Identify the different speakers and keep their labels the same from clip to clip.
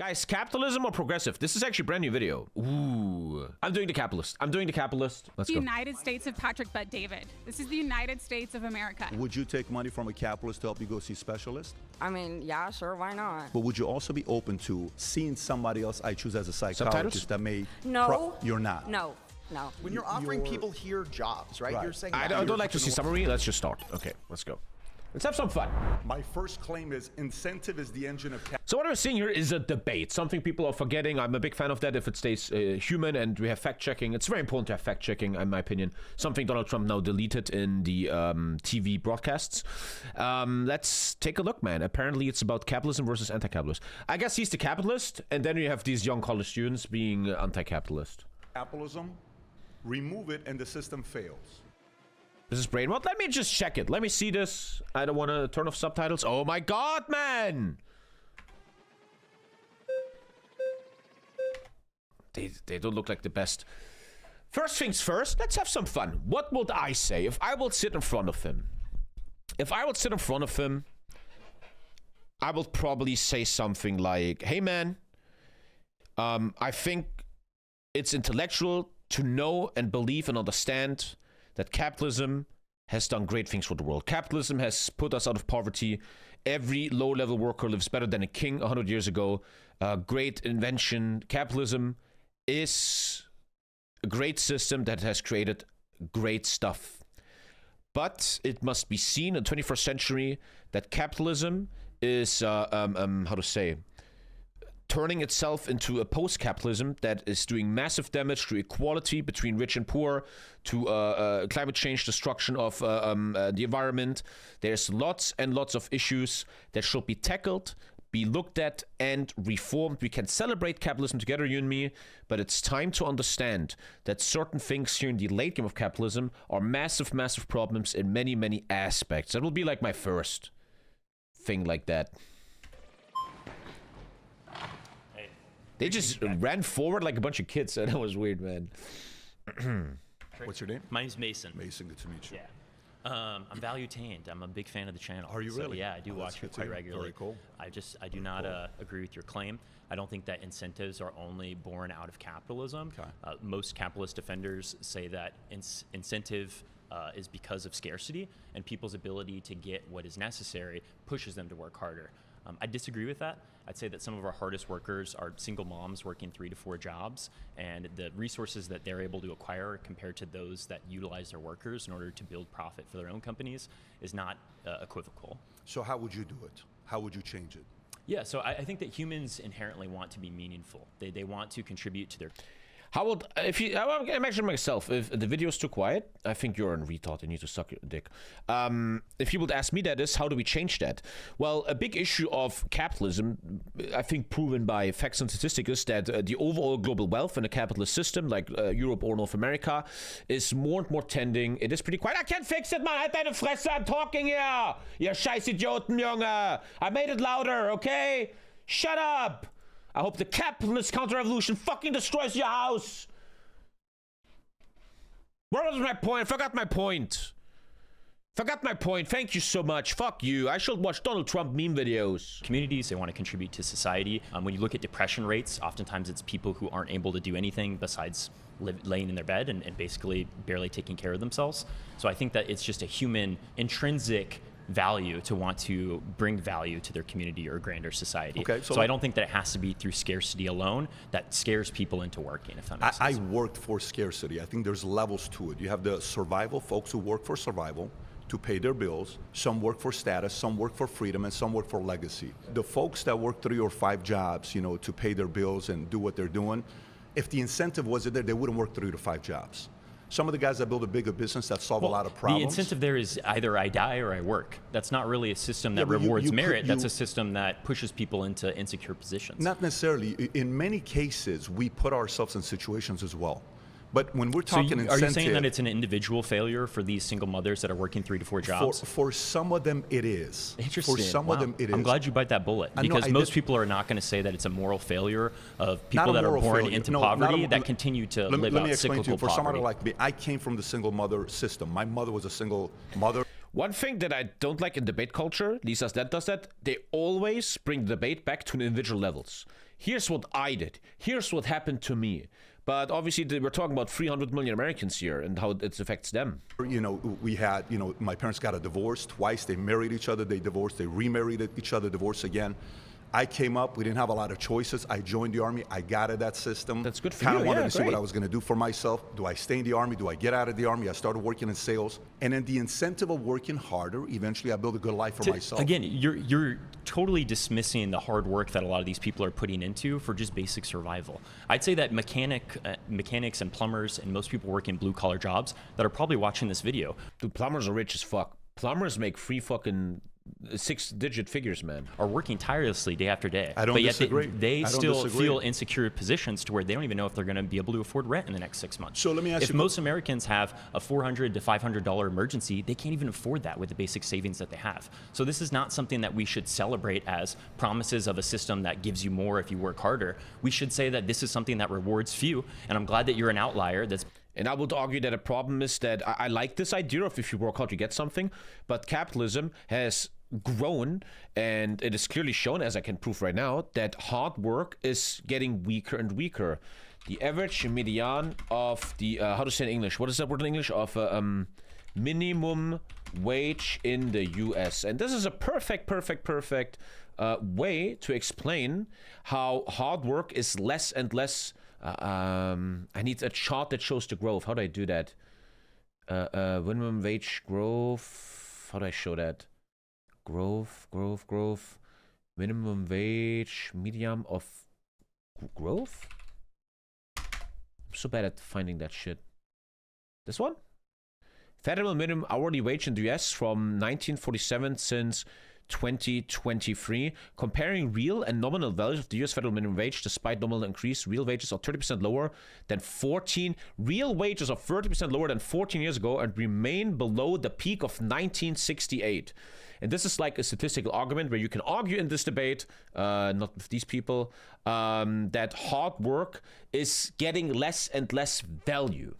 Speaker 1: Guys, capitalism or progressive? This is actually a brand new video. Ooh. I'm doing the capitalist. I'm doing the capitalist. Let's go.
Speaker 2: The United States of Patrick Bet David. This is the United States of America.
Speaker 3: Would you take money from a capitalist to help you go see specialists?
Speaker 4: I mean, yeah, sure, why not?
Speaker 3: But would you also be open to seeing somebody else I choose as a psychologist that may...
Speaker 4: No.
Speaker 3: You're not?
Speaker 4: No. No.
Speaker 5: When you're offering people here jobs, right? You're saying...
Speaker 1: I don't like to see summary. Let's just start. Okay, let's go. Let's have some fun.
Speaker 3: My first claim is incentive is the engine of capitalism.
Speaker 1: So what we're seeing here is a debate. Something people are forgetting. I'm a big fan of that if it stays human and we have fact-checking. It's very important to have fact-checking, in my opinion. Something Donald Trump now deleted in the TV broadcasts. Let's take a look, man. Apparently it's about capitalism versus anti-capitalist. I guess he's the capitalist, and then you have these young college students being anti-capitalist.
Speaker 3: Capitalism, remove it and the system fails.
Speaker 1: This is brain rot. Let me just check it. Let me see this. I don't want to turn off subtitles. Oh my god, man! They don't look like the best. First things first, let's have some fun. What would I say if I would sit in front of him? If I would sit in front of him, I would probably say something like, hey man, I think it's intellectual to know and believe and understand that capitalism has done great things for the world. Capitalism has put us out of poverty. Every low-level worker lives better than a king 100 years ago. Great invention. Capitalism is a great system that has created great stuff. But it must be seen in the 21st century that capitalism is, how to say, turning itself into a post-capitalism that is doing massive damage to equality between rich and poor, to climate change, destruction of the environment. There's lots and lots of issues that should be tackled, be looked at, and reformed. We can celebrate capitalism together, you and me, but it's time to understand that certain things here in the late game of capitalism are massive, massive problems in many, many aspects. That will be like my first thing like that. They just ran forward like a bunch of kids. That was weird, man.
Speaker 3: What's your name?
Speaker 6: My name's Mason.
Speaker 3: Mason, good to meet you.
Speaker 6: Yeah. I'm value-tained. I'm a big fan of the channel.
Speaker 3: Are you really?
Speaker 6: Yeah, I do watch it quite regularly.
Speaker 3: Very cool.
Speaker 6: I do not agree with your claim. I don't think that incentives are only born out of capitalism.
Speaker 3: Okay.
Speaker 6: Most capitalist defenders say that incentive is because of scarcity, and people's ability to get what is necessary pushes them to work harder. I disagree with that. I'd say that some of our hardest workers are single moms working 3 to 4 jobs, and the resources that they're able to acquire compared to those that utilize their workers in order to build profit for their own companies is not equivocal.
Speaker 3: So how would you do it? How would you change it?
Speaker 6: Yeah, so I think that humans inherently want to be meaningful. They want to contribute to their...
Speaker 1: How would, if you, I'm imagining myself, if the video's too quiet, I think you're a retard, you need to suck your dick. If you would ask me that is, how do we change that? Well, a big issue of capitalism, I think proven by facts and statistics, is that the overall global wealth in a capitalist system, like Europe or North America, is more and more tending, it is pretty quiet. I can't fix it, man, halt deine Fresse, I'm talking here! Ihr scheiß Idioten, Junge! I made it louder, okay? Shut up! I hope the capitalist counter-revolution fucking destroys your house. Where was my point? I forgot my point. Forgot my point. Thank you so much. Fuck you. I should watch Donald Trump meme videos.
Speaker 6: Communities, they want to contribute to society. When you look at depression rates, oftentimes it's people who aren't able to do anything besides laying in their bed and basically barely taking care of themselves. So I think that it's just a human intrinsic value to want to bring value to their community or grander society.
Speaker 3: Okay,
Speaker 6: so I don't think that it has to be through scarcity alone that scares people into working, if that makes sense.
Speaker 3: I worked for scarcity. I think there's levels to it. You have the survival folks who work for survival to pay their bills. Some work for status, some work for freedom, and some work for legacy. The folks that work 3 or 5 jobs, you know, to pay their bills and do what they're doing, if the incentive wasn't there, they wouldn't work 3 to 5 jobs. Some of the guys that build a bigger business that solve a lot of problems.
Speaker 6: The incentive there is either I die or I work. That's not really a system that rewards merit. That's a system that pushes people into insecure positions.
Speaker 3: Not necessarily. In many cases, we put ourselves in situations as well. But when we're talking incentive...
Speaker 6: Are you saying that it's an individual failure for these single mothers that are working 3 to 4 jobs?
Speaker 3: For some of them, it is.
Speaker 6: Interesting.
Speaker 3: For some of them, it is.
Speaker 6: I'm glad you bite that bullet, because most people are not going to say that it's a moral failure of people that are born into poverty that continue to live out cyclical poverty. Let me explain to you.
Speaker 3: For somebody like me, I came from the single mother system. My mother was a single mother.
Speaker 1: One thing that I don't like in debate culture, Lisa's dad does that, they always bring the debate back to individual levels. Here's what I did. Here's what happened to me. But obviously, we're talking about 300 million Americans here and how it affects them.
Speaker 3: You know, we had, you know, my parents got a divorce twice. They married each other, they divorced, they remarried each other, divorced again. I came up, we didn't have a lot of choices. I joined the Army, I got at that system.
Speaker 1: That's good for
Speaker 3: Kind
Speaker 1: you,
Speaker 3: of wanted
Speaker 1: yeah,
Speaker 3: to see what
Speaker 1: great.
Speaker 3: I was gonna do for myself. Do I stay in the Army? Do I get out of the Army? I started working in sales. And then the incentive of working harder, eventually I built a good life for myself.
Speaker 6: Again, you're totally dismissing the hard work that a lot of these people are putting into for just basic survival. I'd say that mechanics and plumbers and most people working blue collar jobs that are probably watching this video.
Speaker 1: Dude, plumbers are rich as fuck. Plumbers make free fucking 6-digit figures, man.
Speaker 6: Are working tirelessly day after day.
Speaker 3: I don't
Speaker 6: but yet
Speaker 3: disagree.
Speaker 6: They
Speaker 3: I don't
Speaker 6: still
Speaker 3: disagree.
Speaker 6: feel insecure positions to where they don't even know if they're going to be able to afford rent in the next 6 months.
Speaker 3: So let me ask
Speaker 6: if
Speaker 3: you-
Speaker 6: most Americans have a $400 to $500 emergency, they can't even afford that with the basic savings that they have. So this is not something that we should celebrate as promises of a system that gives you more if you work harder. We should say that this is something that rewards few, and I'm glad that you're an outlier that's.
Speaker 1: And I would argue that a problem is that I like this idea of if you work hard, you get something, but capitalism has grown, and it is clearly shown, as I can prove right now, that hard work is getting weaker and weaker. The average median of the, how to say in English, what is that word in English? Of minimum wage in the US. And this is a perfect way to explain how hard work is less and less. I need a chart that shows the growth. How do I do that? Minimum wage growth. How do I show that? Growth. Minimum wage, medium of growth? I'm so bad at finding that shit. This one? Federal minimum hourly wage in the US from 1947 since 2023. Comparing real and nominal values of the US federal minimum wage, despite nominal increase, real wages are 30% lower than 14. Real wages are 30% lower than 14 years ago and remain below the peak of 1968. And this is like a statistical argument where you can argue in this debate, not with these people, that hard work is getting less and less value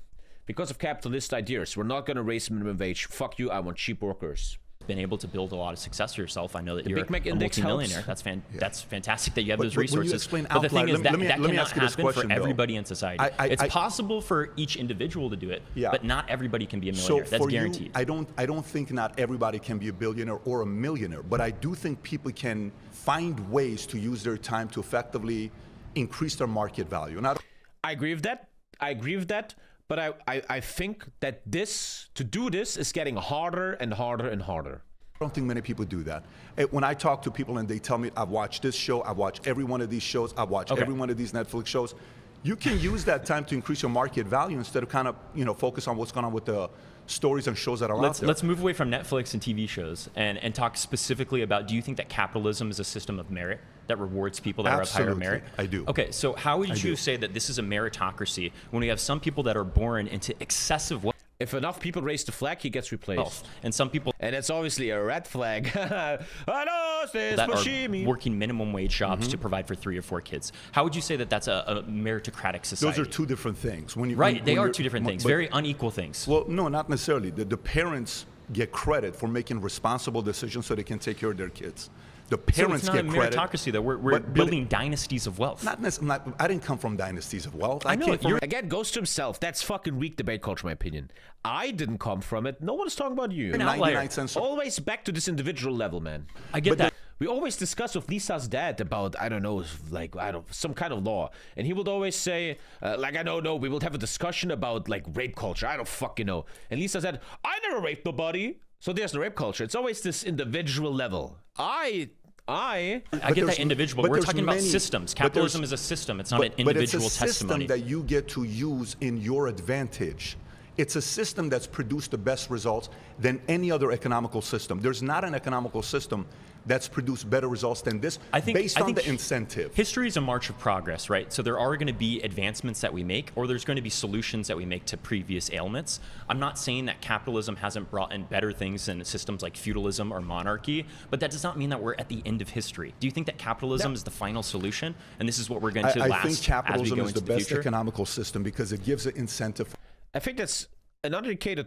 Speaker 1: because of capitalist ideas. We're not going to raise minimum wage. Fuck you, I want cheap workers.
Speaker 6: Been able to build a lot of success for yourself. I know that
Speaker 1: The
Speaker 6: you're
Speaker 1: Big Mac
Speaker 6: a
Speaker 1: Index
Speaker 6: multimillionaire.
Speaker 1: helps.
Speaker 6: That's fantastic that you have
Speaker 3: But
Speaker 6: those
Speaker 3: when you
Speaker 6: resources.
Speaker 3: explain
Speaker 6: But the thing
Speaker 3: outlier,
Speaker 6: is that
Speaker 3: let me
Speaker 6: cannot
Speaker 3: ask you this
Speaker 6: happen
Speaker 3: question,
Speaker 6: for
Speaker 3: though.
Speaker 6: everybody in society. It's
Speaker 3: I-
Speaker 6: possible for each individual to do it,
Speaker 3: Yeah.
Speaker 6: but not everybody can be a
Speaker 3: So
Speaker 6: millionaire. That's
Speaker 3: for
Speaker 6: guaranteed.
Speaker 3: you, I don't think not everybody can be a billionaire or a millionaire, but I do think people can find ways to use their time to effectively increase their market value. And
Speaker 1: I agree with that. But I think that to do this is getting harder and harder and harder.
Speaker 3: I don't think many people do that. When I talk to people and they tell me, I've watched this show, I've watched every one of these shows, I've watched every one of these Netflix shows, you can use that time to increase your market value instead of kind of, focus on what's going on with the stories and shows that are out there.
Speaker 6: Let's move away from Netflix and TV shows and talk specifically about, do you think that capitalism is a system of merit that rewards people that are of higher
Speaker 3: Absolutely,
Speaker 6: merit?
Speaker 3: I do.
Speaker 6: Okay, so how would you
Speaker 3: do.
Speaker 6: say that this is a meritocracy when we have some people that are born into excessive wealth?
Speaker 1: If enough people raise the flag, he gets replaced.
Speaker 6: And some people
Speaker 1: And it's obviously a red flag.
Speaker 6: that are working minimum wage jobs to provide for 3 or 4 kids. How would you say that that's a meritocratic society?
Speaker 3: Those are two different things. When you,
Speaker 6: Right,
Speaker 3: when
Speaker 6: they are
Speaker 3: you're-
Speaker 6: two different things,
Speaker 3: but-
Speaker 6: very unequal things.
Speaker 3: Well, no, not necessarily. The parents get credit for making responsible decisions so they can take care of their kids. The
Speaker 6: So
Speaker 3: parents
Speaker 6: it's not a
Speaker 3: get credit.
Speaker 6: meritocracy, though. We're
Speaker 3: but
Speaker 6: building dynasties of wealth.
Speaker 3: Not necessarily. I didn't come from dynasties of wealth.
Speaker 6: I know,
Speaker 3: came from
Speaker 6: you're-
Speaker 1: Again, goes to himself. That's fucking weak debate culture, in my opinion. I didn't come from it. No one's talking about you.
Speaker 6: An outlier.
Speaker 3: 99 cents.
Speaker 1: Always back to this individual level, man.
Speaker 6: I get that.
Speaker 1: We always discuss with Lisa's dad about, some kind of law. And he would always say, we will have a discussion about, rape culture. I don't fucking know. And Lisa said, I never raped nobody. So there's no rape culture. It's always this individual level. I
Speaker 6: I get
Speaker 3: there's-
Speaker 6: that individual.
Speaker 3: but
Speaker 6: We're
Speaker 3: there's
Speaker 6: talking about
Speaker 3: many-
Speaker 6: systems.
Speaker 3: but there's-
Speaker 6: Capitalism is a system. It's not an individual
Speaker 3: but it's a
Speaker 6: testimony.
Speaker 3: system that you get to use in your advantage. It's a system that's produced the best results than any other economical system. There's not an economical system that's produced better results than this based on the incentive.
Speaker 6: History is a march of progress, right? So there are going to be advancements that we make, or there's going to be solutions that we make to previous ailments. I'm not saying that capitalism hasn't brought in better things than systems like feudalism or monarchy, but that does not mean that we're at the end of history. Do you think that capitalism is the final solution, and this is what we're going to
Speaker 3: I
Speaker 6: last
Speaker 3: think
Speaker 6: as we
Speaker 3: capitalism
Speaker 6: go
Speaker 3: is
Speaker 6: into
Speaker 3: the
Speaker 6: the
Speaker 3: best
Speaker 6: future?
Speaker 3: economical system because it gives an incentive.
Speaker 1: think that's an uneducated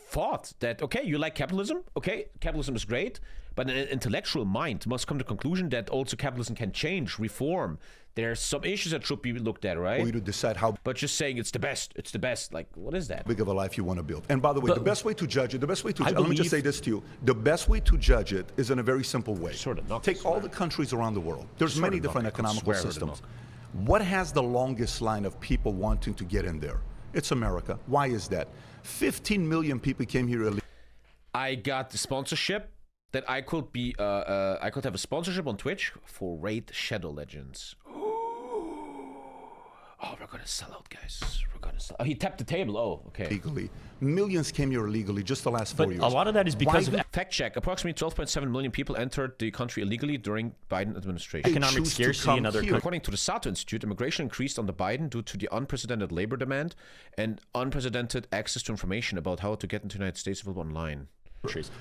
Speaker 1: thought that, okay, you like capitalism? Okay, capitalism is great, but an intellectual mind must come to the conclusion that also capitalism can change, reform. There's some issues that should be looked at, right?
Speaker 3: For you to decide how
Speaker 1: But just saying it's the best, like, what is that?
Speaker 3: big of a life you want to build. And by the way, the best way to judge it, let me just say this to you. The best way to judge it is in a very simple way.
Speaker 1: Sort of not
Speaker 3: Take all the countries around the world. There's
Speaker 1: Sort
Speaker 3: many
Speaker 1: of
Speaker 3: different
Speaker 1: not.
Speaker 3: economical
Speaker 1: Swear to
Speaker 3: systems.
Speaker 1: not.
Speaker 3: What has the longest line of people wanting to get in there? It's America. Why is that? 15 million people came here illegally.
Speaker 1: I got the sponsorship that I could be, I could have a sponsorship on Twitch for Raid Shadow Legends. Oh, we're gonna sell out, guys. We're gonna sell. Oh, he tapped the table. Oh, okay.
Speaker 3: Legally. Millions came here illegally just the last 4
Speaker 6: But
Speaker 3: years.
Speaker 6: a lot of that is because of
Speaker 1: Fact check. Approximately 12.7 million people entered the country illegally during Biden administration.
Speaker 6: economic
Speaker 3: choose to
Speaker 6: scarcity
Speaker 3: come
Speaker 6: in other
Speaker 3: here.
Speaker 6: countries.
Speaker 1: According to the Sato Institute, immigration increased under Biden due to the unprecedented labor demand and unprecedented access to information about how to get into the United States available online.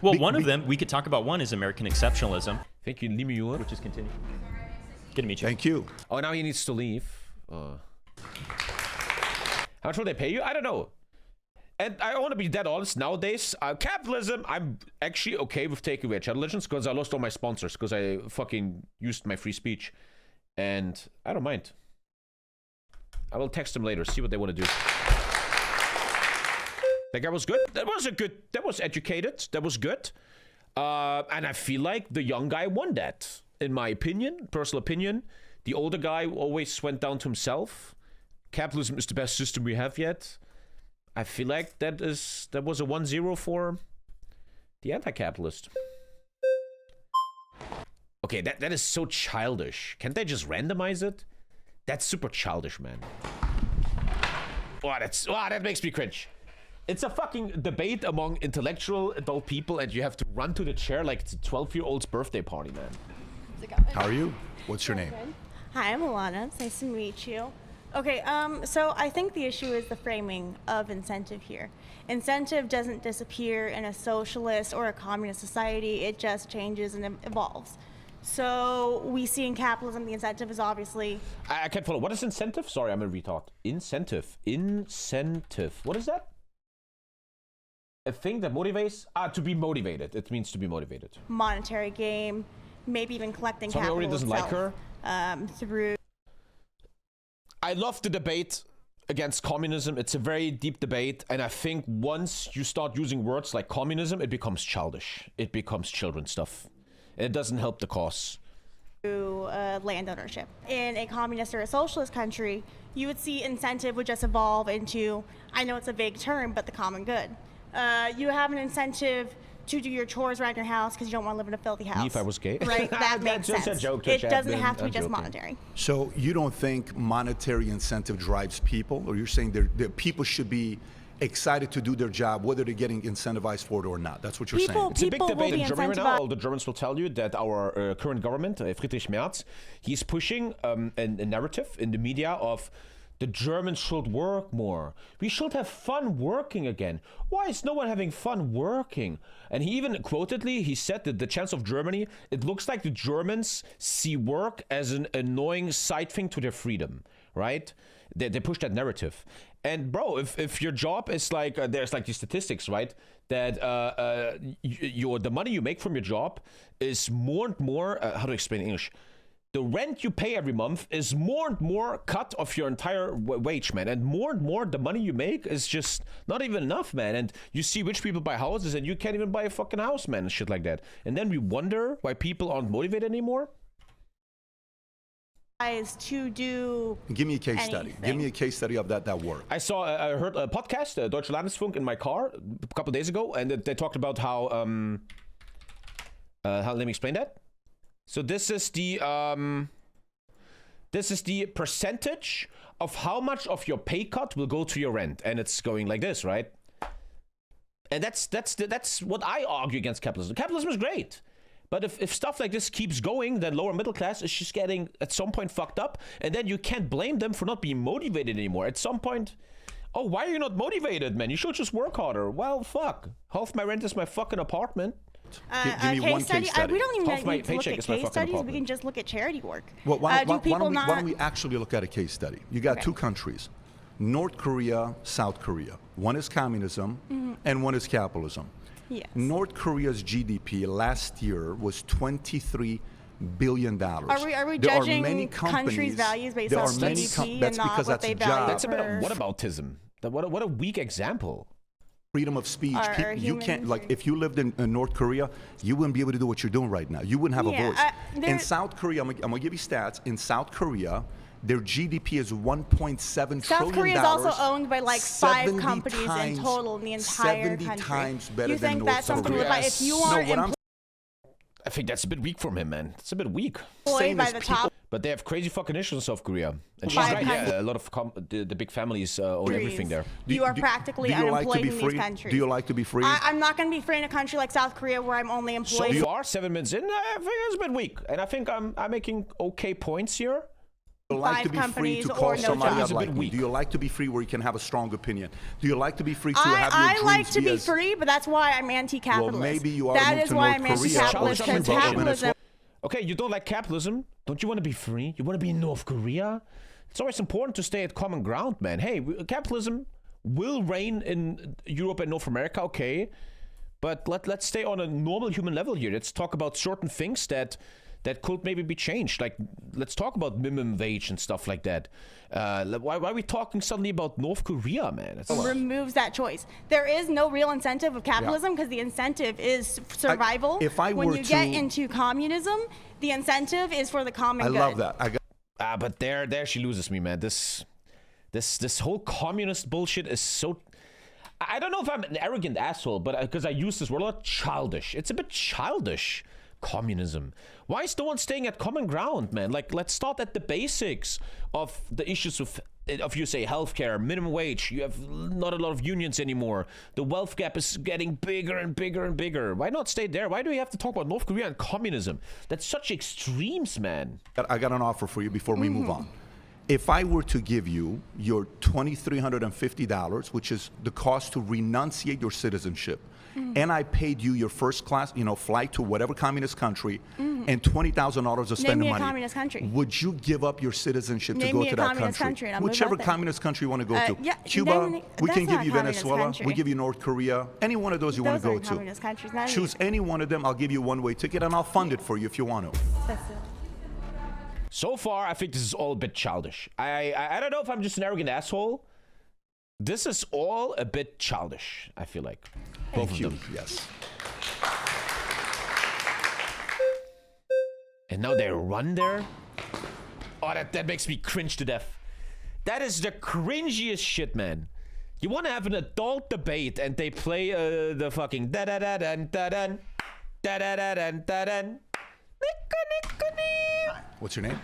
Speaker 6: Well, one of them, we could talk about one, is American exceptionalism,
Speaker 1: Thank you, Limiur.
Speaker 6: which is continue. Good to meet you.
Speaker 3: Thank you.
Speaker 1: Oh, now he needs to leave. How much will they pay you? I don't know. And I want to be dead honest. Nowadays, capitalism, I'm actually okay with taking away Shadow Legends because I lost all my sponsors because I fucking used my free speech. And I don't mind. I will text them later, see what they want to do. That guy was good. That was educated. That was good. And I feel like the young guy won that, in my opinion, personal opinion. The older guy always went down to himself. Capitalism is the best system we have yet. I feel like that was a 1-0 for the anti-capitalist. Okay, that is so childish. Can't they just randomize it? That's super childish, man. That makes me cringe. It's a fucking debate among intellectual adult people, and you have to run to the chair like it's a 12-year-old's birthday party, man.
Speaker 3: How are you? What's your name?
Speaker 7: Hi, I'm Alana. It's nice to meet you. Okay, so I think the issue is the framing of incentive here. Incentive doesn't disappear in a socialist or a communist society. It just changes and evolves. So we see in capitalism, the incentive is obviously...
Speaker 1: I can't follow. What is incentive? Sorry, I'm a retard. Incentive. What is that? A thing that motivates? To be motivated. It means to be motivated.
Speaker 7: monetary gain, maybe even collecting
Speaker 1: Somebody
Speaker 7: capital
Speaker 1: already doesn't like
Speaker 7: itself, through...
Speaker 1: I love the debate against communism. It's a very deep debate, and I think once you start using words like communism, it becomes childish. It becomes children's stuff. And it doesn't help the cause.
Speaker 7: land ownership. In a communist or a socialist country, you would see incentive would just evolve into, I know it's a vague term, but the common good. You have an incentive to do your chores around your house because you don't want to live in a filthy house.
Speaker 1: If I was gay.
Speaker 7: Right? That makes
Speaker 1: That's just
Speaker 7: sense.
Speaker 1: a joke to
Speaker 7: It
Speaker 1: chat,
Speaker 7: doesn't
Speaker 1: man.
Speaker 7: have to be
Speaker 1: I'm
Speaker 7: just
Speaker 1: joking.
Speaker 7: monetary.
Speaker 3: So you don't think monetary incentive drives people, or you're saying that people should be excited to do their job, whether they're getting incentivized for it or not? That's what you're saying.
Speaker 1: It's a big
Speaker 7: People will
Speaker 1: debate
Speaker 7: be
Speaker 1: in Germany right now.
Speaker 7: incentivized.
Speaker 1: All the Germans will tell you that our current government, Friedrich Merz, he's pushing a narrative in the media of the Germans should work more. We should have fun working again. Why is no one having fun working? And he even quotedly, he said that the chance of Germany, it looks like the Germans see work as an annoying side thing to their freedom, right? They push that narrative. And bro, if your job is like, there's like these statistics, right? That the money you make from your job is more and more, how to explain in English? The rent you pay every month is more and more cut of your entire wage, man. And more the money you make is just not even enough, man. And you see rich people buy houses and you can't even buy a fucking house, man, and shit like that. And then we wonder why people aren't motivated anymore.
Speaker 7: To do
Speaker 3: Give me a case study.
Speaker 7: anything.
Speaker 3: Give me a case study of that work.
Speaker 1: I heard a podcast, Deutsche Landesfunk, in my car a couple days ago, and they talked about how let me explain that. So this is the percentage of how much of your pay cut will go to your rent, and it's going like this, right? And that's what I argue against capitalism. Capitalism is great. But if stuff like this keeps going, then lower middle class is just getting, at some point, fucked up. And then you can't blame them for not being motivated anymore. At some point, oh, why are you not motivated, man? You should just work harder. Well, fuck. Half my rent is my fucking apartment.
Speaker 3: Give me one case study.
Speaker 7: We don't even
Speaker 1: Half my
Speaker 7: need to look
Speaker 1: paycheck
Speaker 7: at
Speaker 1: is my
Speaker 7: case
Speaker 1: fucking
Speaker 7: studies. We
Speaker 1: apartment.
Speaker 7: can just look at charity work.
Speaker 3: Well, why
Speaker 7: Do people
Speaker 3: don't
Speaker 7: not...
Speaker 3: we actually look at a case study? You got
Speaker 7: Okay.
Speaker 3: two countries. North Korea, South Korea. One is communism and one is capitalism.
Speaker 7: Yes.
Speaker 3: North Korea's GDP last year was $23 billion.
Speaker 7: Are we judging countries' values based on GDP and not what they value?
Speaker 1: That's a bit of whataboutism. What a weak example.
Speaker 3: Freedom of speech. You can't, like, if you lived in North Korea, you wouldn't be able to do what you're doing right now. You wouldn't have a voice. In South Korea, I'm gonna give you stats. In South Korea, their GDP is $1.7 trillion.
Speaker 7: South Korea is also owned by like 5 companies in total in the entire
Speaker 3: 70
Speaker 7: country.
Speaker 3: times better
Speaker 7: You think
Speaker 3: than
Speaker 7: that's
Speaker 3: North
Speaker 7: something
Speaker 3: Korea.
Speaker 7: like if you are
Speaker 1: I think that's a bit weak from him, man. It's a bit weak.
Speaker 7: employed by the top
Speaker 1: But they have crazy fucking issues in South Korea. And she's right, yeah, a lot of the big families own everything there.
Speaker 7: You are practically unemployed in these countries.
Speaker 3: Do you like to be free?
Speaker 7: I'm not going to be free in a country like South Korea where I'm only
Speaker 1: So
Speaker 7: employed.
Speaker 1: you are 7 minutes in. I think it's a bit weak. And I think I'm making okay points here.
Speaker 3: Do you like to be free to call somebody out like me? Do you like to be free where you can have a strong opinion? Do you like to be free to have your dreams?
Speaker 7: I like to be free, but that's why I'm anti-capitalist.
Speaker 3: Well, maybe you are
Speaker 7: That is why I'm anti-capitalist, because
Speaker 1: Korea.
Speaker 7: capitalism.
Speaker 1: Okay, you don't like capitalism. Don't you want to be free? You want to be in North Korea? It's always important to stay at common ground, man. Hey, capitalism will reign in Europe and North America, okay? But let's stay on a normal human level here. Let's talk about certain things that could maybe be changed. Like, let's talk about minimum wage and stuff like that. Why are we talking suddenly about North Korea, man?
Speaker 7: Removes that choice. There is no real incentive of capitalism because the incentive is survival. When you get into communism, the incentive is for the common good.
Speaker 3: I love that.
Speaker 1: But there she loses me, man. This whole communist bullshit is so... I don't know if I'm an arrogant asshole, but because I use this word a lot, childish. It's a bit childish. Communism. Why is no one staying at common ground, man? Like, let's start at the basics of the issues of you say healthcare, minimum wage. You have not a lot of unions anymore. The wealth gap is getting bigger and bigger and bigger. Why not stay there? Why do we have to talk about North Korea and communism? That's such extremes, man.
Speaker 3: I got an offer for you before we move on. If I were to give you your $2,350, which is the cost to renunciate your citizenship, and I paid you your first class, flight to whatever communist country, and $20,000 of spending money.
Speaker 7: Communist country.
Speaker 3: Would you give up your citizenship to go to that country?
Speaker 7: Whichever
Speaker 3: communist country you want to go to. Cuba, we can give you Venezuela, we give you North Korea, any one of those you want to go to. Choose any one of them, I'll give you one-way ticket, and I'll fund it for you if you want to.
Speaker 1: So far, I think this is all a bit childish. I don't know if I'm just an arrogant asshole. This is all a bit childish, I feel like. Both of them.
Speaker 3: Yes.
Speaker 1: And now they run there? Oh, that makes me cringe to death. That is the cringiest shit, man. You want to have an adult debate and they play the fucking da-da-da-dun, da-dun, da-da-da-dun, da-dun.
Speaker 3: What's your name?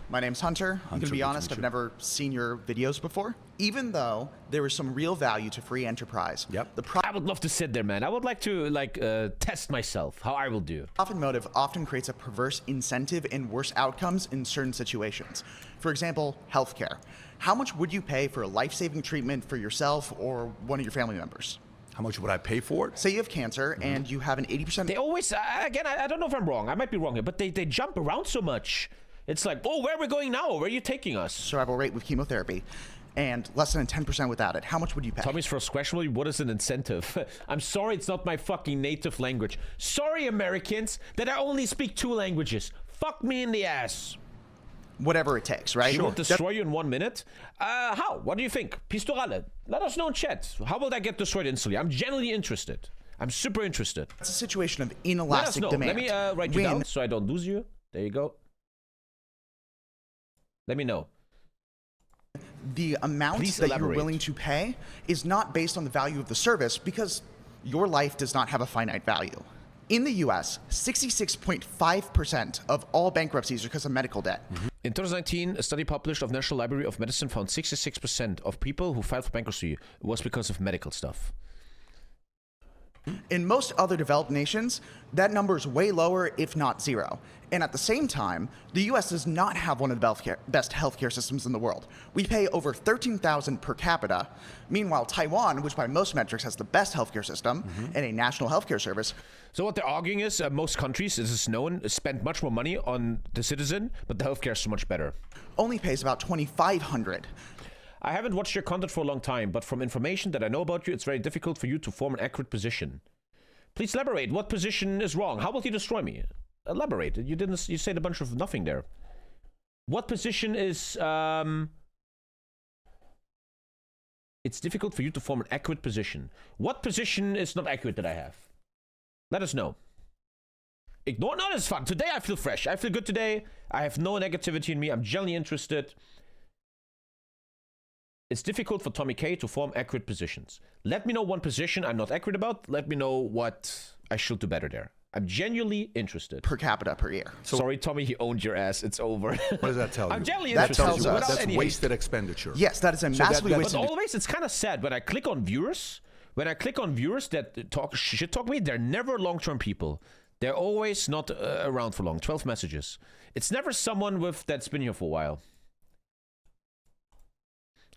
Speaker 5: My name's Hunter. I'm going to be honest,
Speaker 3: Hunter.
Speaker 5: I've never seen your videos before. Even though there is some real value to free enterprise.
Speaker 3: Yep.
Speaker 1: I would love to sit there, man. I would like to test myself, how I will do.
Speaker 5: Profit motive often creates a perverse incentive and worse outcomes in certain situations. For example, healthcare. How much would you pay for a life-saving treatment for yourself or one of your family members?
Speaker 3: How much would I pay for it?
Speaker 5: Say you have cancer and you have an 80%...
Speaker 1: They always, again, I don't know if I'm wrong. I might be wrong here, but they jump around so much. It's like, oh, where are we going now? Where are you taking us?
Speaker 5: Survival rate with chemotherapy and less than 10% without it. How much would you pay?
Speaker 1: Tommy's first question, what is an incentive? I'm sorry, it's not my fucking native language. Sorry, Americans, that I only speak 2 languages. Fuck me in the ass.
Speaker 5: Whatever it takes, right?
Speaker 1: She will destroy you in 1 minute. How? What do you think? Pistorale. Let us know in chat. How will that get destroyed instantly? I'm genuinely interested. I'm super interested.
Speaker 5: It's a situation of inelastic demand.
Speaker 1: Let me write you down so I don't lose you. There you go. Let me know.
Speaker 5: The amount that you're willing to pay is not based on the value of the service because your life does not have a finite value. In the US, 66.5% of all bankruptcies are because of medical debt.
Speaker 1: In 2019, a study published of National Library of Medicine found 66% of people who filed for bankruptcy was because of medical stuff.
Speaker 5: In most other developed nations, that number is way lower, if not zero. And at the same time, the US does not have one of the best healthcare systems in the world. We pay over $13,000 per capita. Meanwhile, Taiwan, which by most metrics has the best healthcare system and a national healthcare service.
Speaker 1: So what they're arguing is most countries, this is known, spend much more money on the citizen, but the healthcare is so much better.
Speaker 5: Only pays about $2,500.
Speaker 1: I haven't watched your content for a long time, but from information that I know about you, it's very difficult for you to form an accurate position. Please elaborate. What position is wrong? How will he destroy me? Elaborate. You didn't. You said a bunch of nothing there. What position is? It's difficult for you to form an accurate position. What position is not accurate that I have? Let us know. Ignore. No, it's fun. Today I feel fresh. I feel good today. I have no negativity in me. I'm genuinely interested. It's difficult for TommyKay to form accurate positions. Let me know one position I'm not accurate about. Let me know what I should do better there. I'm genuinely interested.
Speaker 5: Per capita per year.
Speaker 1: So, sorry, Tommy, he owned your ass. It's over.
Speaker 3: What does that tell you?
Speaker 1: I'm genuinely
Speaker 5: That
Speaker 1: interested.
Speaker 5: tells us
Speaker 3: That's wasted expenditure.
Speaker 5: Yes, that is a massively
Speaker 3: that-
Speaker 5: wasted.
Speaker 1: But always, it's kind of sad when I click on viewers. When I click on viewers that talk shit talk me, they're never long-term people. They're always not around for long. 12 messages. It's never someone that's been here for a while.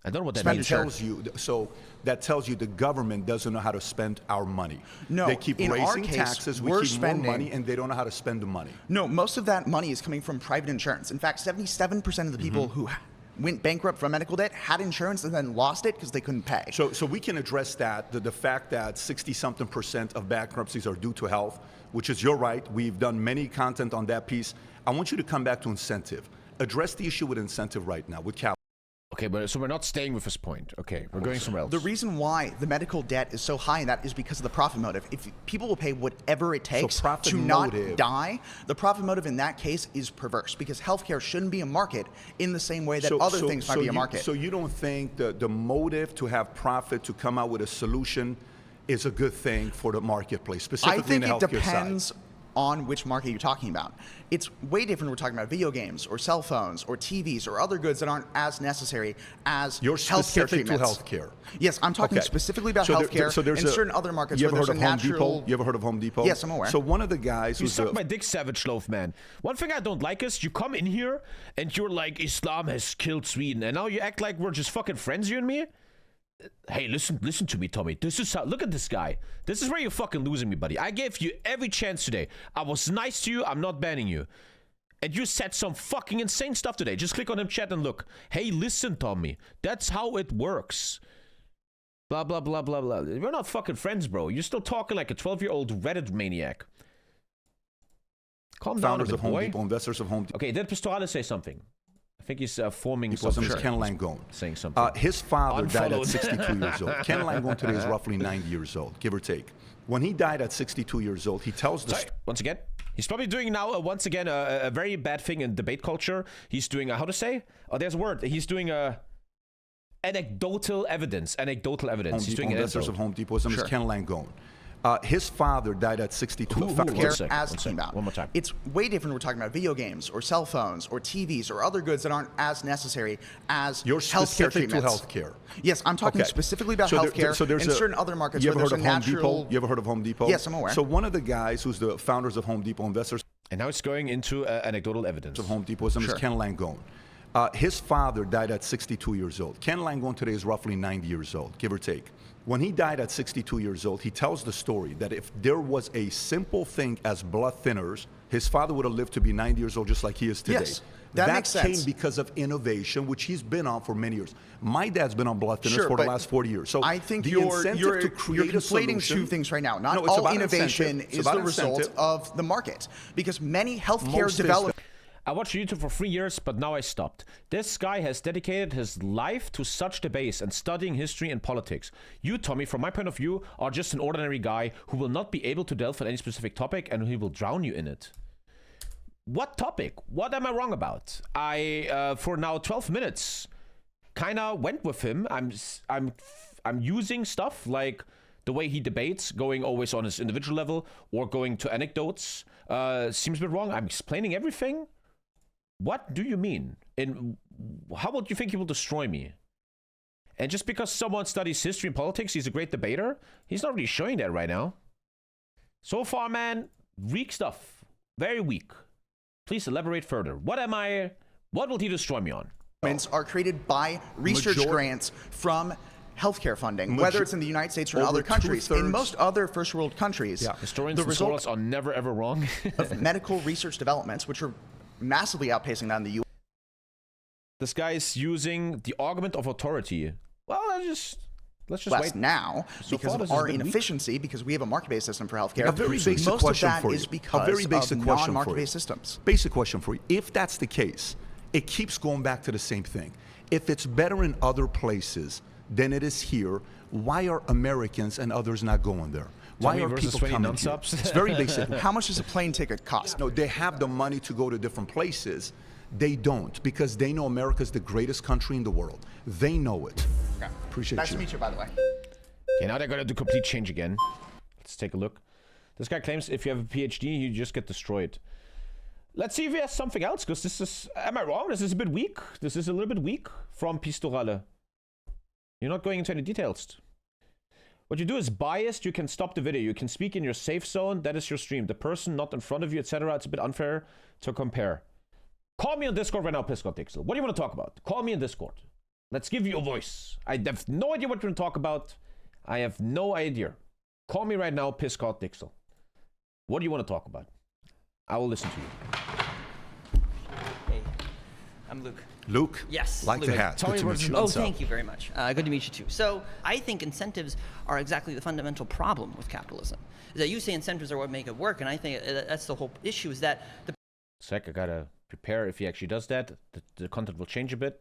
Speaker 1: I don't know what that means.
Speaker 3: That tells you the government doesn't know how to spend our money.
Speaker 5: No,
Speaker 3: they keep
Speaker 5: in our
Speaker 3: raising
Speaker 5: case,
Speaker 3: taxes, we
Speaker 5: we're
Speaker 3: keep
Speaker 5: spending
Speaker 3: more money, and they don't know how to spend the money.
Speaker 5: No, most of that money is coming from private insurance. In fact, 77% of the people who went bankrupt from medical debt had insurance and then lost it because they couldn't pay.
Speaker 3: So we can address that, the fact that 60-something% of bankruptcies are due to health, which is your right. We've done many content on that piece. I want you to come back to incentive. Address the issue with incentive right now, with capital.
Speaker 1: Okay, but so we're not staying with this point. Okay, we're going somewhere else.
Speaker 5: The reason why the medical debt is so high in that is because of the profit motive. If people will pay whatever it takes to not die, the profit motive in that case is perverse because healthcare shouldn't be a market in the same way that other things might be a market.
Speaker 3: So you don't think the motive to have profit, to come out with a solution, is a good thing for the marketplace, specifically in the healthcare side?
Speaker 5: I think it depends on which market you're talking about. It's way different when we're talking about video games or cell phones or TVs or other goods that aren't as necessary as
Speaker 3: You're
Speaker 5: healthcare
Speaker 3: specific to
Speaker 5: treatments.
Speaker 3: healthcare.
Speaker 5: Yes, I'm talking specifically about healthcare and certain other markets
Speaker 3: you
Speaker 5: where
Speaker 3: ever
Speaker 5: there's
Speaker 3: heard
Speaker 5: a
Speaker 3: of Home
Speaker 5: natural...
Speaker 3: Depot? You ever heard of Home Depot?
Speaker 5: Yes, I'm aware.
Speaker 3: So one of the guys
Speaker 1: You
Speaker 3: who's
Speaker 1: suck my dick, savage loaf, man. One thing I don't like is you come in here and you're like, Islam has killed Sweden, and now you act like we're just fucking friends, you and me? Hey, listen to me, Tommy. This is how. Look at this guy. This is where you're fucking losing me, buddy. I gave you every chance today. I was nice to you. I'm not banning you. And you said some fucking insane stuff today. Just click on him chat and look. Hey, listen, Tommy. That's how it works. Blah, blah, blah, blah, blah. We're not fucking friends, bro. You're still talking like a 12-year-old Reddit maniac. Calm down a
Speaker 3: founders
Speaker 1: bit,
Speaker 3: of Home
Speaker 1: boy.
Speaker 3: Depot, investors of Home Depot.
Speaker 1: Okay, did Pastorale say something? I think he's forming
Speaker 3: People's
Speaker 1: some...
Speaker 3: name is Ken Langone.
Speaker 1: Saying something.
Speaker 3: His father died at
Speaker 1: Unfollowed.
Speaker 3: 62 years old. Ken Langone today is roughly 90 years old, give or take. When he died at 62 years old, he tells the
Speaker 1: Sorry, once again, he's probably doing now, once again, a very bad thing in debate culture. He's doing, how to say? Oh, there's a word. He's doing anecdotal evidence. Anecdotal evidence. He's doing
Speaker 3: investors of Home Depot. His name is Ken Langone. His father died at 62.
Speaker 5: Asking about.
Speaker 1: One more time.
Speaker 5: It's way different when we're talking about video games or cell phones or TVs or other goods that aren't as necessary as
Speaker 3: You're
Speaker 5: healthcare
Speaker 3: specific to
Speaker 5: treatments.
Speaker 3: healthcare.
Speaker 5: Yes, I'm talking specifically about healthcare and certain other markets
Speaker 3: you
Speaker 5: where
Speaker 3: ever
Speaker 5: there's
Speaker 3: heard
Speaker 5: a
Speaker 3: of Home
Speaker 5: natural...
Speaker 3: Depot? You ever heard of Home Depot?
Speaker 5: Yes, I'm aware.
Speaker 3: So one of the guys who's the founders of Home Depot, investors
Speaker 1: And now it's going into anecdotal evidence.
Speaker 3: of Home Depot, his name is Ken Langone. His father died at 62 years old. Ken Langone today is roughly 90 years old, give or take. When he died at 62 years old, he tells the story that if there was a simple thing as blood thinners, his father would have lived to be 90 years old just like he is today.
Speaker 5: Yes, that makes sense.
Speaker 3: came because of innovation, which he's been on for many years. My dad's been on blood thinners for the last 40 years. So
Speaker 5: I think
Speaker 3: the
Speaker 5: you're
Speaker 3: incentive to create a
Speaker 5: conflating
Speaker 3: solution,
Speaker 5: two things right now. Not
Speaker 3: No, it's
Speaker 5: all
Speaker 3: about
Speaker 5: innovation
Speaker 3: incentive. It's
Speaker 5: is
Speaker 3: about
Speaker 5: the result
Speaker 3: incentive.
Speaker 5: of the market. Because many healthcare
Speaker 3: Most
Speaker 5: developers...
Speaker 1: I watched YouTube for 3 years, but now I stopped. This guy has dedicated his life to such debates and studying history and politics. You, Tommy, from my point of view, are just an ordinary guy who will not be able to delve on any specific topic and he will drown you in it. What topic? What am I wrong about? I, for now 12 minutes, kind of went with him. I'm using stuff like the way he debates, going always on his individual level or going to anecdotes. Seems a bit wrong. I'm explaining everything. What do you mean? And how would you think he will destroy me? And just because someone studies history and politics, he's a great debater? He's not really showing that right now. So far, man, weak stuff. Very weak. Please elaborate further. What will he destroy me on?
Speaker 5: Are created by research grants from healthcare funding, whether it's in the United States or in other countries. In most other first world countries,
Speaker 1: Historians
Speaker 5: the
Speaker 1: and
Speaker 5: result
Speaker 1: scholars are never ever wrong.
Speaker 5: of medical research developments, which are massively outpacing that in the U.S.
Speaker 1: This guy is using the argument of authority. Well, let's just
Speaker 5: less
Speaker 1: wait.
Speaker 5: now
Speaker 1: So
Speaker 5: because
Speaker 1: far,
Speaker 5: of
Speaker 1: this has
Speaker 5: our
Speaker 1: been weak.
Speaker 5: inefficiency, because we have a market-based system for healthcare.
Speaker 3: A very basic
Speaker 5: Most
Speaker 3: question
Speaker 5: of that
Speaker 3: for you.
Speaker 5: is because
Speaker 3: A very basic
Speaker 5: of
Speaker 3: question for you.
Speaker 5: non-market-based systems.
Speaker 3: Basic question for you. If that's the case, it keeps going back to the same thing. If it's better in other places than it is here, why are Americans and others not going there? Why
Speaker 1: Tommy
Speaker 3: are
Speaker 1: versus
Speaker 3: people
Speaker 1: 20
Speaker 3: coming here?
Speaker 1: non-subs?
Speaker 3: It's very basic.
Speaker 5: How much does a plane ticket cost?
Speaker 3: No, they have the money to go to different places. They don't, because they know America's the greatest country in the world. They know it.
Speaker 5: Okay.
Speaker 3: Appreciate
Speaker 5: Nice
Speaker 3: you.
Speaker 5: to meet you, by the way.
Speaker 1: Okay, now they're gonna do complete change again. Let's take a look. This guy claims if you have a PhD, you just get destroyed. Let's see if he has something else, because this is... Am I wrong? This is a bit weak. This is a little bit weak from Pistorale. You're not going into any details. What you do is biased. You can stop the video. You can speak in your safe zone. That is your stream. The person not in front of you, etc. It's a bit unfair to compare. Call me on Discord right now, Piscotixel. What do you want to talk about? Call me in Discord. Let's give you a voice. I have no idea what you're going to talk about. I have no idea. Call me right now, Piscotixel. What do you want to talk about? I will listen to you.
Speaker 8: Hey, I'm Luke.
Speaker 3: Luke?
Speaker 8: Yes,
Speaker 3: Like
Speaker 8: Luke.
Speaker 3: the hat.
Speaker 1: Tell
Speaker 3: Good
Speaker 1: me
Speaker 3: to
Speaker 1: what's
Speaker 3: meet you.
Speaker 1: in
Speaker 8: Oh,
Speaker 1: So-
Speaker 8: thank you very much. Good to meet you too. So I think incentives are exactly the fundamental problem with capitalism. Is that you say incentives are what make it work, and I think that's the whole issue. Is that the
Speaker 1: Sec, I gotta prepare if he actually does that. The content will change a bit.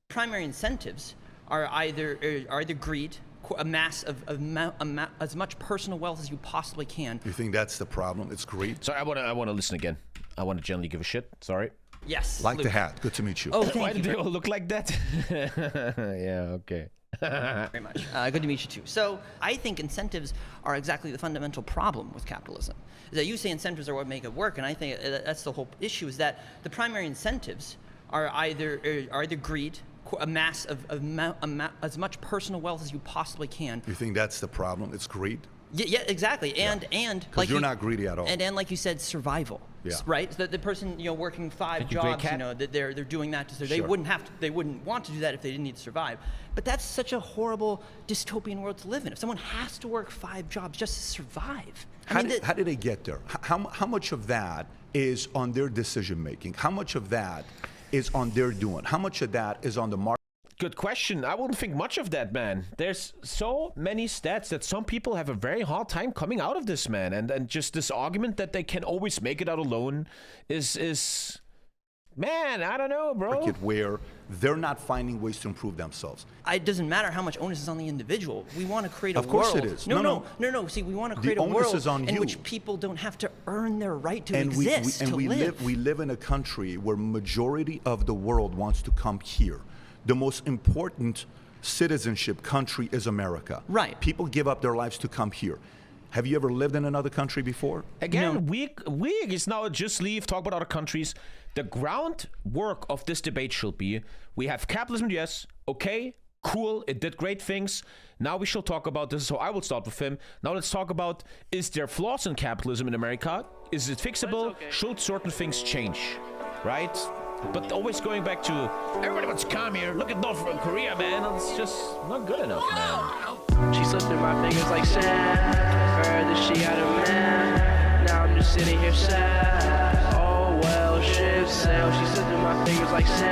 Speaker 8: primary incentives are either greed, amass as much personal wealth as you possibly can.
Speaker 3: You think that's the problem? It's greed?
Speaker 1: Sorry, I wanna listen again. I wanna generally give a shit. Sorry.
Speaker 8: Yes.
Speaker 3: Like
Speaker 8: Luke.
Speaker 3: the hat. Good to meet you.
Speaker 8: Oh,
Speaker 1: Why
Speaker 8: thank you
Speaker 1: did they all look like that? Yeah, okay.
Speaker 8: very much. Good to meet you too. So I think incentives are exactly the fundamental problem with capitalism. Is that you say incentives are what make it work, and I think that's the whole issue. Is that the primary incentives are either greed, amass as much personal wealth as you possibly can.
Speaker 3: You think that's the problem? It's greed?
Speaker 8: Yeah, exactly. And
Speaker 3: Because you're not greedy at all.
Speaker 8: And like you said, survival.
Speaker 3: Yeah.
Speaker 8: Right. The person working 5
Speaker 1: Thank you, Grey
Speaker 8: jobs,
Speaker 1: Cat.
Speaker 8: that they're doing that to they
Speaker 3: Sure.
Speaker 8: wouldn't want to do that if they didn't need to survive. But that's such a horrible dystopian world to live in. If someone has to work 5 jobs just to survive,
Speaker 3: How did they get there? How much of that is on their decision making? How much of that is on their doing? How much of that is on the market?
Speaker 1: Good question. I wouldn't think much of that, man. There's so many stats that some people have a very hard time coming out of this, man. And just this argument that they can always make it out alone is man, I don't know, bro.
Speaker 3: Where they're not finding ways to improve themselves.
Speaker 8: it doesn't matter how much onus is on the individual. We want to create a
Speaker 3: Of
Speaker 8: world.
Speaker 3: course it is.
Speaker 8: No. See, we want to create a
Speaker 3: onus
Speaker 8: world
Speaker 3: is on
Speaker 8: in
Speaker 3: you.
Speaker 8: which people don't have to earn their right to
Speaker 3: And
Speaker 8: exist,
Speaker 3: we
Speaker 8: live.
Speaker 3: live in a country where majority of the world wants to come here. The most important citizenship country is America.
Speaker 8: Right.
Speaker 3: People give up their lives to come here. Have you ever lived in another country before?
Speaker 1: Again, we is now just leave, talk about other countries. The groundwork of this debate should be, we have capitalism, yes, okay, cool, it did great things. Now we shall talk about this, so I will start with him. Now let's talk about, is there flaws in capitalism in America? Is it fixable? Should certain things change? Right? But always going back to, everybody wants to come here, look at North Korea, man, it's just not good enough, man.
Speaker 9: She slipped through my fingers like sand. Heard that she got a man. Now I'm just sitting here sad. Oh well, ship sail. She slipped through my fingers like sand.